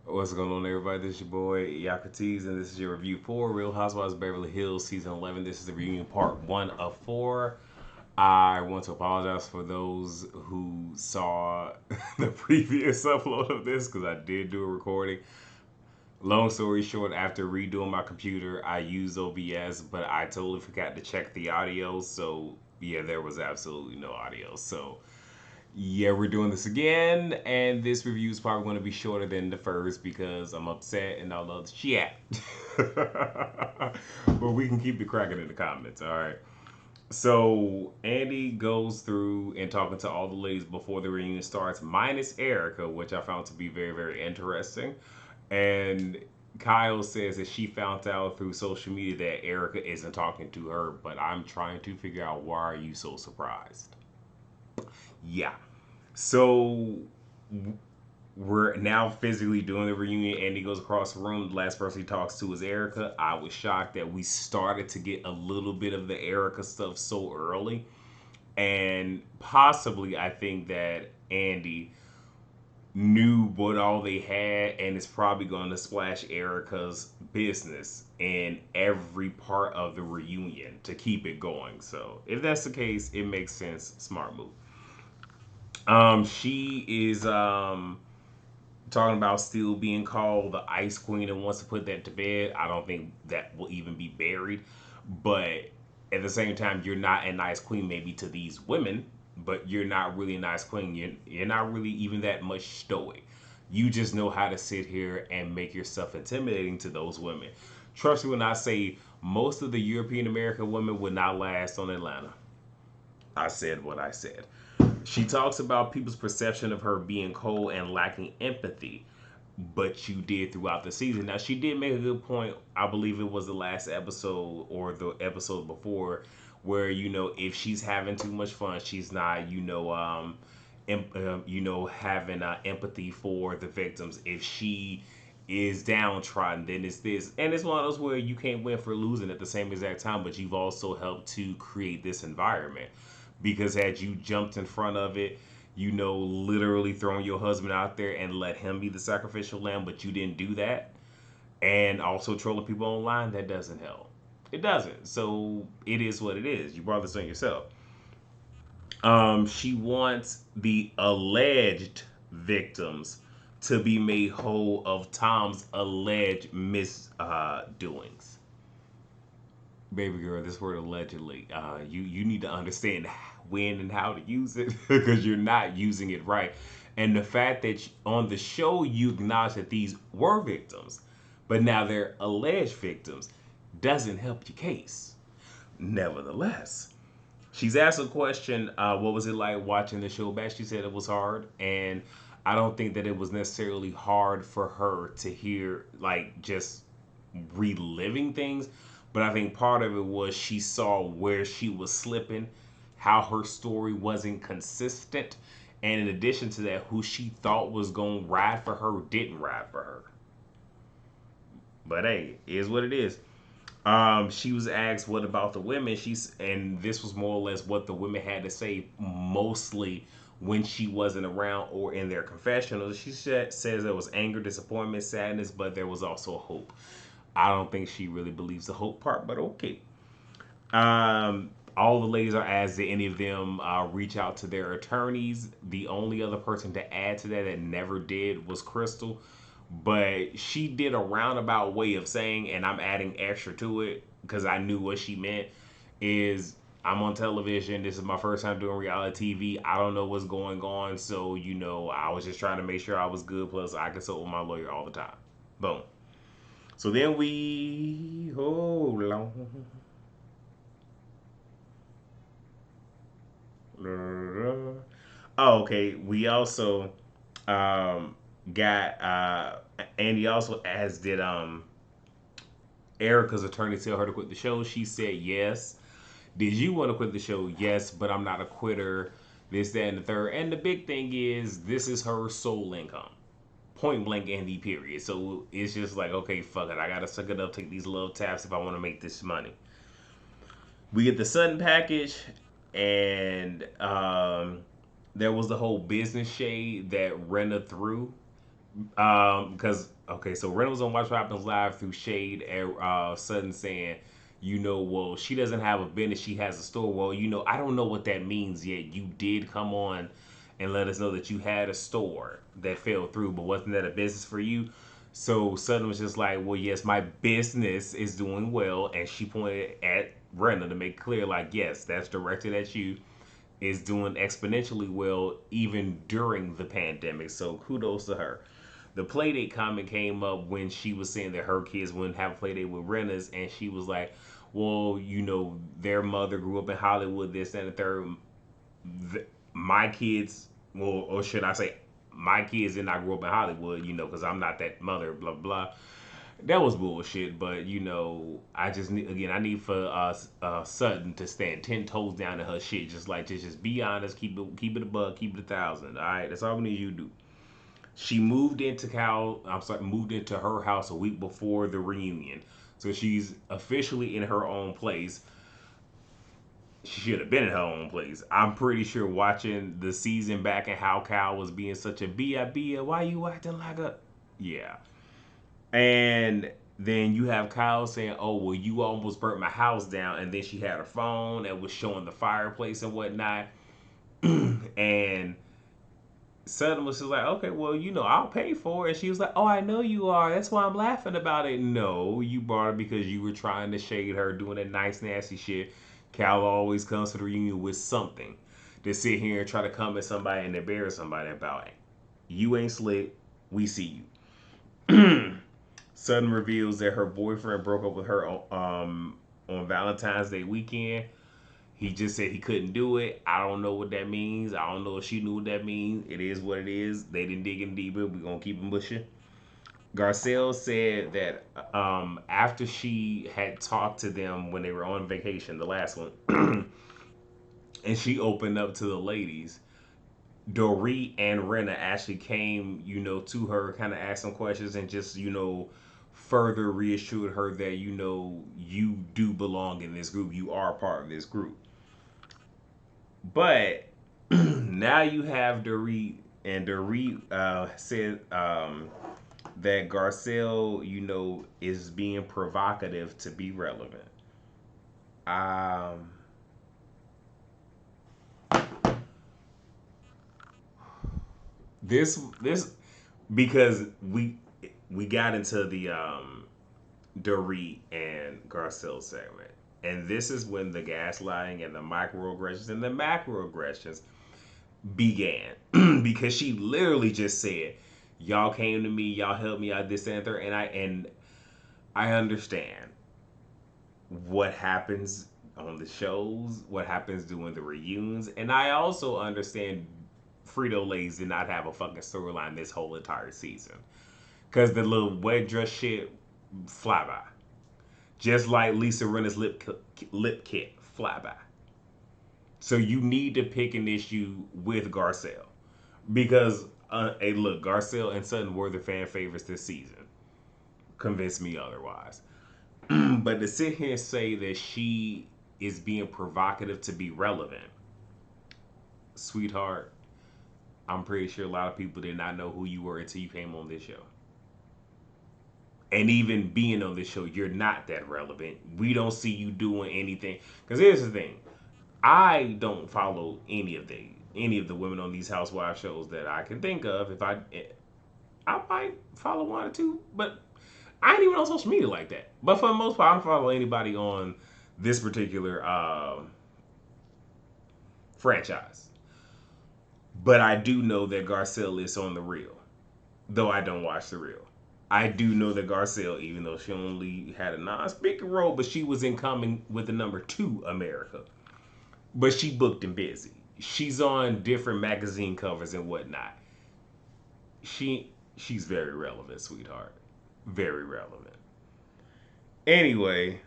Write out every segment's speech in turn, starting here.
What's going on, everybody? This is your boy Yakutis, and this is your review for Real Housewives of Beverly Hills Season 11. This is the reunion part 1 of 4. I want to apologize for those who saw the previous upload of this because I did do a recording. Long story short, after redoing my computer, I used OBS, but I totally forgot to check the audio. So, yeah, there was absolutely no audio. So, yeah, we're doing this again, and this review is probably going to be shorter than the first because I'm upset and I love the chat. But we can keep the cracking in the comments, all right? So Andy goes through and talking to all the ladies before the reunion starts, minus Erica, which I found to be very, very interesting. And Kyle says that she found out through social media that Erica isn't talking to her, but I'm trying to figure out why are you so surprised? Yeah. So we're now physically doing the reunion. Andy goes across the room. The last person he talks to is Erica. I was shocked that we started to get a little bit of the Erica stuff so early. And possibly, I think that Andy knew what all they had and is probably going to splash Erica's business in every part of the reunion to keep it going. So, if that's the case, it makes sense. Smart move. She is talking about still being called the Ice Queen and wants to put that to bed. I don't think that will even be buried. But at the same time, you're not a nice queen maybe to these women, but you're not really a nice queen. You're not really even that much stoic. You just know how to sit here and make yourself intimidating to those women. Trust me when I say most of the European American women would not last on Atlanta. I said what I said. She talks about people's perception of her being cold and lacking empathy, but you did throughout the season. Now, she did make a good point. I believe it was the last episode or the episode before, where if she's having too much fun, she's not having empathy for the victims. If she is downtrodden, then it's this, and it's one of those where you can't win for losing at the same exact time, but you've also helped to create this environment because had you jumped in front of it, literally throwing your husband out there and let him be the sacrificial lamb, but you didn't do that, and also trolling people online, that doesn't help. It doesn't. So it is what it is. You brought this on yourself. She wants the alleged victims to be made whole of Tom's alleged misdoings. Baby girl, this word allegedly, you need to understand when and how to use it because you're not using it right. And the fact that on the show you acknowledge that these were victims, but now they're alleged victims, doesn't help your case. Nevertheless, she's asked a question, what was it like watching the show back? She said it was hard, and I don't think that it was necessarily hard for her to hear, like, just reliving things, but I think part of it was she saw where she was slipping, how her story wasn't consistent, and in addition to that, who she thought was going to ride for her didn't ride for her. But hey, it is what it is. She was asked, "What about the women?" And this was more or less what the women had to say, mostly when she wasn't around or in their confessionals. Says there was anger, disappointment, sadness, but there was also hope. I don't think she really believes the hope part, but okay. All the ladies are asked, did any of them reach out to their attorneys? The only other person to add to that that never did was Crystal, but she did a roundabout way of saying, and I'm adding extra to it because I knew what she meant, is I'm on television. This is my first time doing reality TV. I don't know what's going on. So, I was just trying to make sure I was good. Plus, I consult with my lawyer all the time. Boom. So then we hold on. Oh, okay. We also got Andy also as did Erica's attorney tell her to quit the show. She said yes. Did you want to quit the show? Yes, but I'm not a quitter. This, that, and the third. And the big thing is this is her sole income. Point blank Andy period. So it's just like, okay, fuck it. I gotta suck it up, take these love taps if I want to make this money. We get the Sutton package, and there was the whole business shade that Rena threw. Because okay, so Reynolds on Watch What Happens Live through Shade and Sutton saying, well, she doesn't have a business, she has a store. Well, I don't know what that means yet. You did come on and let us know that you had a store that fell through, but wasn't that a business for you? So Sutton was just like, well, yes, my business is doing well, and she pointed at Brenda to make clear, like, yes, that's directed at you, is doing exponentially well even during the pandemic. So kudos to her. The playdate comment came up when she was saying that her kids wouldn't have a playdate with Renna's, and she was like, well, their mother grew up in Hollywood, this and the third. My kids, well, or should I say, my kids did not grow up in Hollywood, because I'm not that mother, blah, blah. That was bullshit, but I just need, again, I need for Sutton to stand 10 toes down to her shit, just be honest, keep it a buck, keep it 1,000. All right, that's all we need you to do. She moved into her house a week before the reunion, so she's officially in her own place. She should have been in her own place. I'm pretty sure watching the season back and how Cal was being such a bia, why you acting like a, yeah. And then you have Kyle saying, "Oh, well, you almost burnt my house down," and then she had her phone and was showing the fireplace and whatnot. And Sudden was just like, "Okay, well, I'll pay for it." And she was like, "Oh, I know you are. That's why I'm laughing about it." No, you brought it because you were trying to shade her doing that nice, nasty shit. Cal always comes to the reunion with something to sit here and try to come at somebody and embarrass somebody about it. You ain't slick. We see you. Sudden reveals that her boyfriend broke up with her on Valentine's Day weekend. He just said he couldn't do it. I don't know what that means. I don't know if she knew what that means. It is what it is. They didn't dig in deeper. We're going to keep them pushing. Garcelle said that after she had talked to them when they were on vacation, the last one, and she opened up to the ladies, Dorit and Renna actually came, to her, kind of asked some questions and just, further reassured her that, you do belong in this group. You are part of this group. But now you have Dorit, and Dorit said that Garcelle, is being provocative to be relevant. Um, this because we got into the Dorit and Garcelle segment. And this is when the gaslighting and the microaggressions and the macroaggressions began. Because she literally just said, y'all came to me, y'all helped me out, this and that, and I understand what happens on the shows, what happens during the reunions, and I also understand Frito Lay's did not have a fucking storyline this whole entire season. Cause the little wet dress shit fly by. Just like Lisa Rinna's lip kit fly by. So you need to pick an issue with Garcelle. Because hey look, Garcelle and Sutton were the fan favorites this season. Convince me otherwise. But to sit here and say that she is being provocative to be relevant, sweetheart, I'm pretty sure a lot of people did not know who you were until you came on this show. And even being on this show, you're not that relevant. We don't see you doing anything. Because here's the thing, I don't follow any of the women on these housewife shows that I can think of. If I might follow one or two, but I ain't even on social media like that. But for the most part, I don't follow anybody on this particular franchise. But I do know that Garcelle is on the real, though I don't watch the real. I do know that Garcelle, even though she only had a non-speaking role, but she was incoming with the number 2 America. But she booked and busy. She's on different magazine covers and whatnot. She's very relevant, sweetheart. Very relevant. Anyway,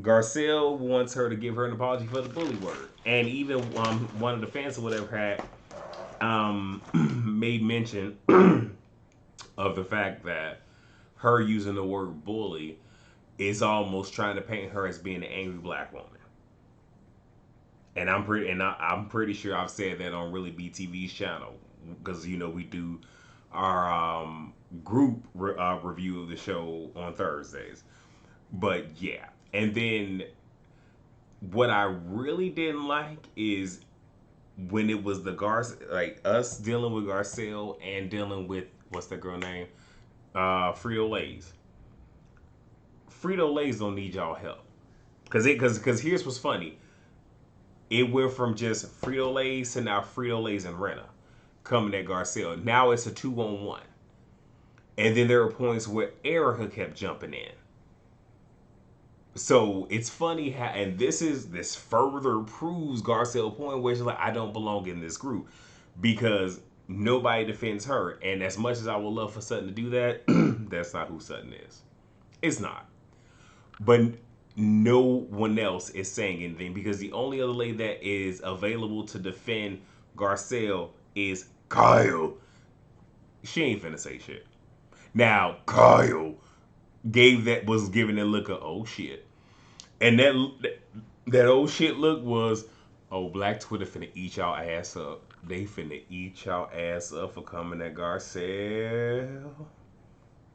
Garcelle wants her to give her an apology for the bully word, and even one of the fans or whatever had made mention of the fact that her using the word bully is almost trying to paint her as being an angry black woman. And I'm pretty sure I've said that on Really BTV's channel. because we do our group review of the show on Thursdays. But yeah, and then what I really didn't like is when it was the like us dealing with Garcelle and dealing with what's that girl name? Frito Lay's. Frito Lay's don't need y'all help. Cause here's what's funny. It went from just Frito Lay's to now Frito Lay's and Rena coming at Garcelle. Now it's a 2-on-1. And then there were points where Erica kept jumping in. So it's funny how, and this further proves Garcelle's point where she's like, I don't belong in this group because nobody defends her. And as much as I would love for Sutton to do that, that's not who Sutton is. It's not. But no one else is saying anything because the only other lady that is available to defend Garcelle is Kyle. She ain't finna say shit. Now Kyle was giving that look of oh shit, and that old shit look was oh Black Twitter finna eat y'all ass up. They finna eat y'all ass up for coming at Garcelle.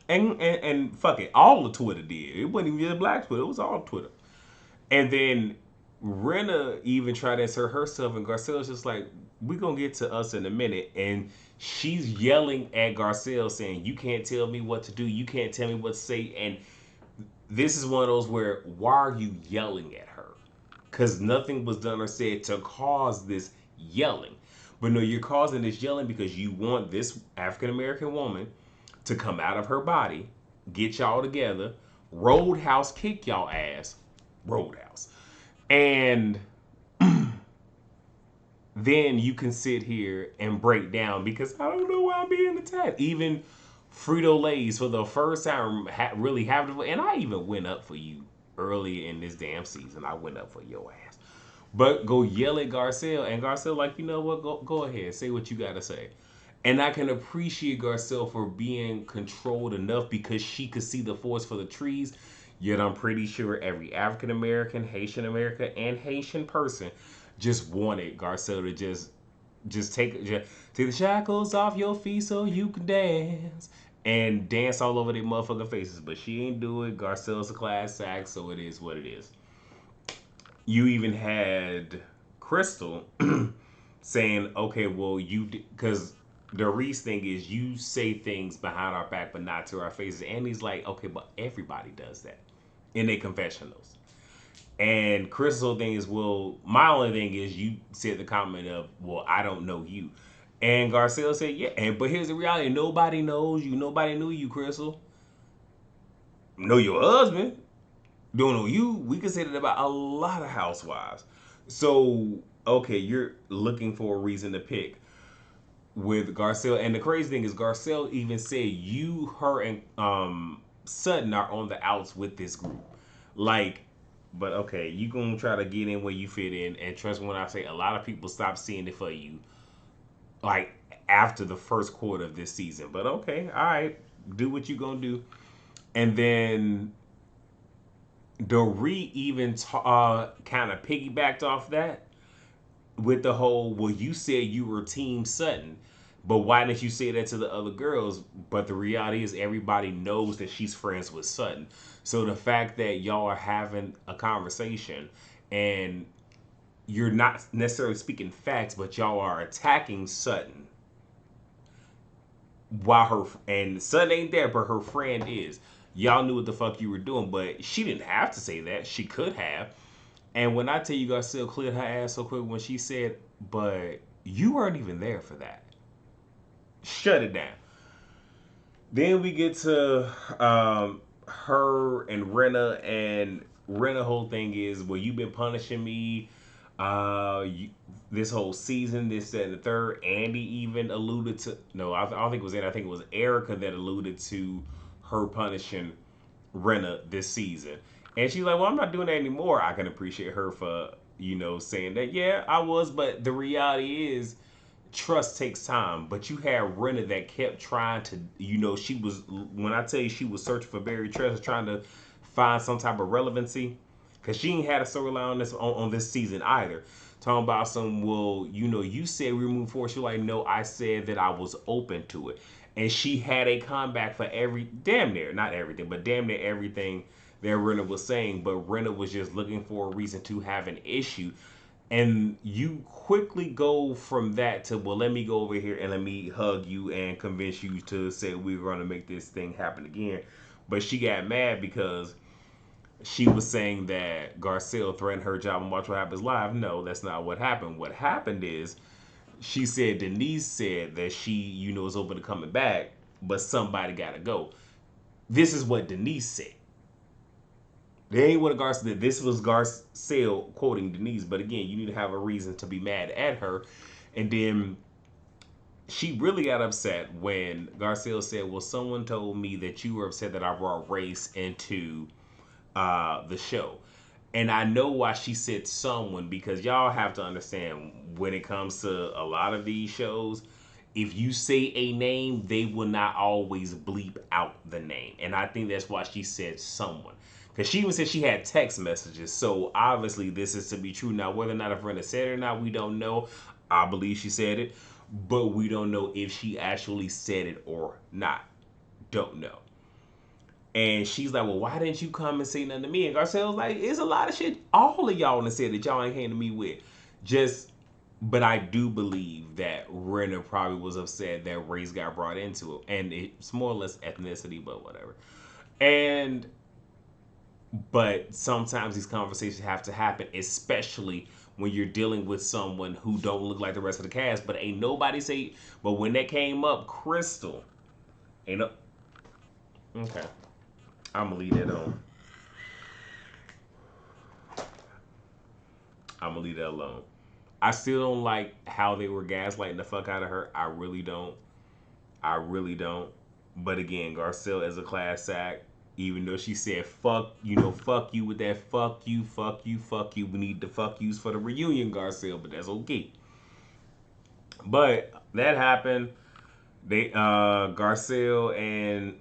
And fuck it, all the Twitter did. It wasn't even just Black Twitter; it was all Twitter. And then Rena even tried to assert herself, and Garcelle's just like, "We gonna get to us in a minute." And she's yelling at Garcelle, saying, "You can't tell me what to do. You can't tell me what to say." And this is one of those where, why are you yelling at her? Because nothing was done or said to cause this yelling. But no, you're causing this yelling because you want this African American woman to come out of her body, get y'all together, roadhouse kick y'all ass, roadhouse. And then you can sit here and break down because I don't know why I'm being attacked. Even Frito Lay's for the first time really having, and I even went up for you early in this damn season. I went up for your ass. But go yell at Garcelle, and Garcelle like, you know what? Go ahead, say what you gotta say. And I can appreciate Garcelle for being controlled enough because she could see the forest for the trees. Yet I'm pretty sure every African American, Haitian American, and Haitian person just wanted Garcelle to just take the shackles off your feet so you can dance and dance all over their motherfucking faces. But she ain't do it. Garcelle's a class act, so it is what it is. You even had Crystal saying, okay, well, because the Reese thing is you say things behind our back but not to our faces. And he's like, okay, but everybody does that in their confessionals. And Crystal thing is, well, my only thing is you said the comment of, well, I don't know you. And Garcelle said, yeah, but here's the reality. Nobody knows you. Nobody knew you, Crystal. Know your husband. Don't know you. We can say that about a lot of housewives. So, okay, you're looking for a reason to pick with Garcelle. And the crazy thing is Garcelle even said you, her, and Sutton are on the outs with this group. Like, but okay, you gonna try to get in where you fit in, and trust me when I say a lot of people stop seeing it for you, like after the first quarter of this season. But okay, all right, do what you gonna do, and then Dorit even kind of piggybacked off that with the whole, well, you said you were Team Sutton, but why didn't you say that to the other girls? But the reality is everybody knows that she's friends with Sutton. So the fact that y'all are having a conversation and you're not necessarily speaking facts, but y'all are attacking Sutton while and Sutton ain't there, but her friend is. Y'all knew what the fuck you were doing, but she didn't have to say that. She could have. And when I tell you, Garcelle cleared her ass so quick when she said, but you weren't even there for that. Shut it down. Then we get to her and Rena whole thing is, well, you've been punishing me this whole season, this, that, and the third. Andy even alluded to, no, I don't think it was Andy, I think it was Erica that alluded to her punishing Rena this season. And she's like, well, I'm not doing that anymore. I can appreciate her for, saying that, yeah, I was, but the reality is, trust takes time. But you had Rena that kept trying to, she was, when I tell you she was searching for buried treasure, trying to find some type of relevancy, because she ain't had a storyline on this season either. Talking about some, well, you said we move forward. She like, no, I said that I was open to it. And she had a comeback for damn near, not everything, but damn near everything that Renna was saying. But Renna was just looking for a reason to have an issue. And you quickly go from that to, well, let me go over here and let me hug you and convince you to say we're going to make this thing happen again. But she got mad because she was saying that Garcelle threatened her job and Watch What Happens Live. No, that's not what happened. What happened is she said Denise said that she, is open to coming back, but somebody got to go. This is what Denise said. They ain't what Garcelle did. This was Garcelle quoting Denise. But again, you need to have a reason to be mad at her. And then she really got upset when Garcelle said, well, someone told me that you were upset that I brought race into the show. And I know why she said someone, because y'all have to understand when it comes to a lot of these shows, if you say a name, they will not always bleep out the name. And I think that's why she said someone. Because she even said she had text messages. So obviously this is to be true. Now, whether or not a friend has said it or not, we don't know. I believe she said it. But we don't know if she actually said it or not. Don't know. And she's like, well, why didn't you come and say nothing to me? And Garcelle's like, it's a lot of shit all of y'all done said that y'all ain't came to me with. But I do believe that Renner probably was upset that race got brought into it. And it's more or less ethnicity, but whatever. But sometimes these conversations have to happen, especially when you're dealing with someone who don't look like the rest of the cast. But ain't nobody say, but when that came up, Crystal, ain't no, okay. I'm gonna leave that alone. I'm gonna leave that alone. I still don't like how they were gaslighting the fuck out of her. I really don't. I really don't. But again, Garcelle as a class act, even though she said fuck you with that fuck you, fuck you, fuck you. We need the fuck yous for the reunion, Garcelle, but that's okay. But that happened. They Garcelle and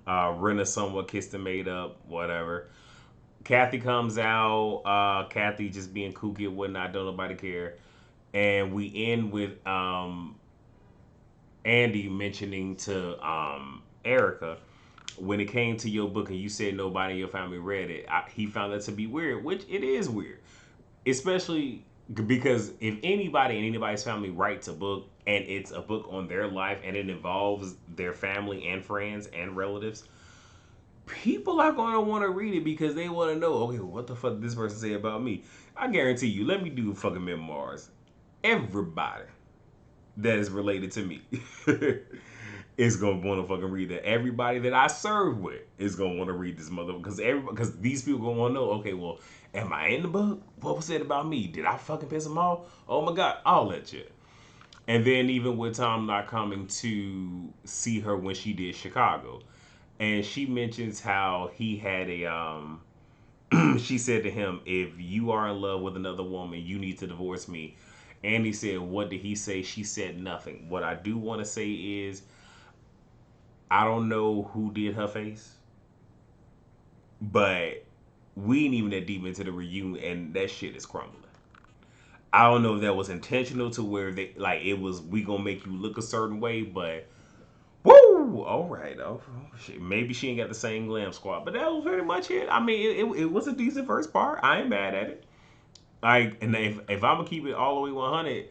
Renna somewhat kissed and made up, whatever. Kathy comes out. Kathy just being kooky and whatnot. Don't nobody care. And we end with Andy mentioning to Erica, when it came to your book and you said nobody in your family read it, he found that to be weird, which it is weird. Especially because if anybody in anybody's family writes a book and it's a book on their life and it involves their family and friends and relatives, people are going to want to read it because they want to know, okay, what the fuck did this person say about me? I guarantee you, let me do fucking memoirs. Everybody that is related to me is going to want to fucking read that. Everybody that I serve with is going to want to read this motherfucker because these people going to want to know, okay, well, am I in the book? What was said about me? Did I fucking piss them off? Oh my God, all that shit. And then even with Tom not coming to see her when she did Chicago, and she mentions how he had a she said to him, if you are in love with another woman, you need to divorce me. And he said, what did he say? She said nothing. What I do want to say is, I don't know who did her face, but we ain't even that deep into the reunion, and that shit is crumbling. I don't know if that was intentional to where they like it was. We gonna make you look a certain way, but woo, all right, shit. Maybe she ain't got the same glam squad, but that was very much it. I mean, it was a decent first part. I ain't mad at it. Like, and if I'm gonna keep it all the way 100,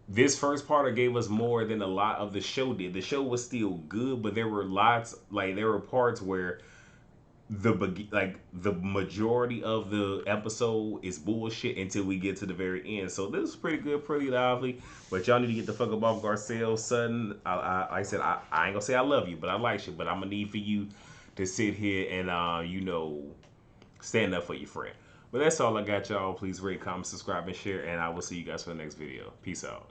this first part gave us more than a lot of the show did. The show was still good, but there were there were parts where the majority of the episode is bullshit until we get to the very end. So this is pretty good, pretty lively. But y'all need to get the fuck up off Garcelle Sutton. I said I ain't gonna say I love you, but I like you. But I'm gonna need for you to sit here and stand up for your friend. But that's all I got, y'all. Please rate, comment, subscribe, and share, and I will see you guys for the next video. Peace out.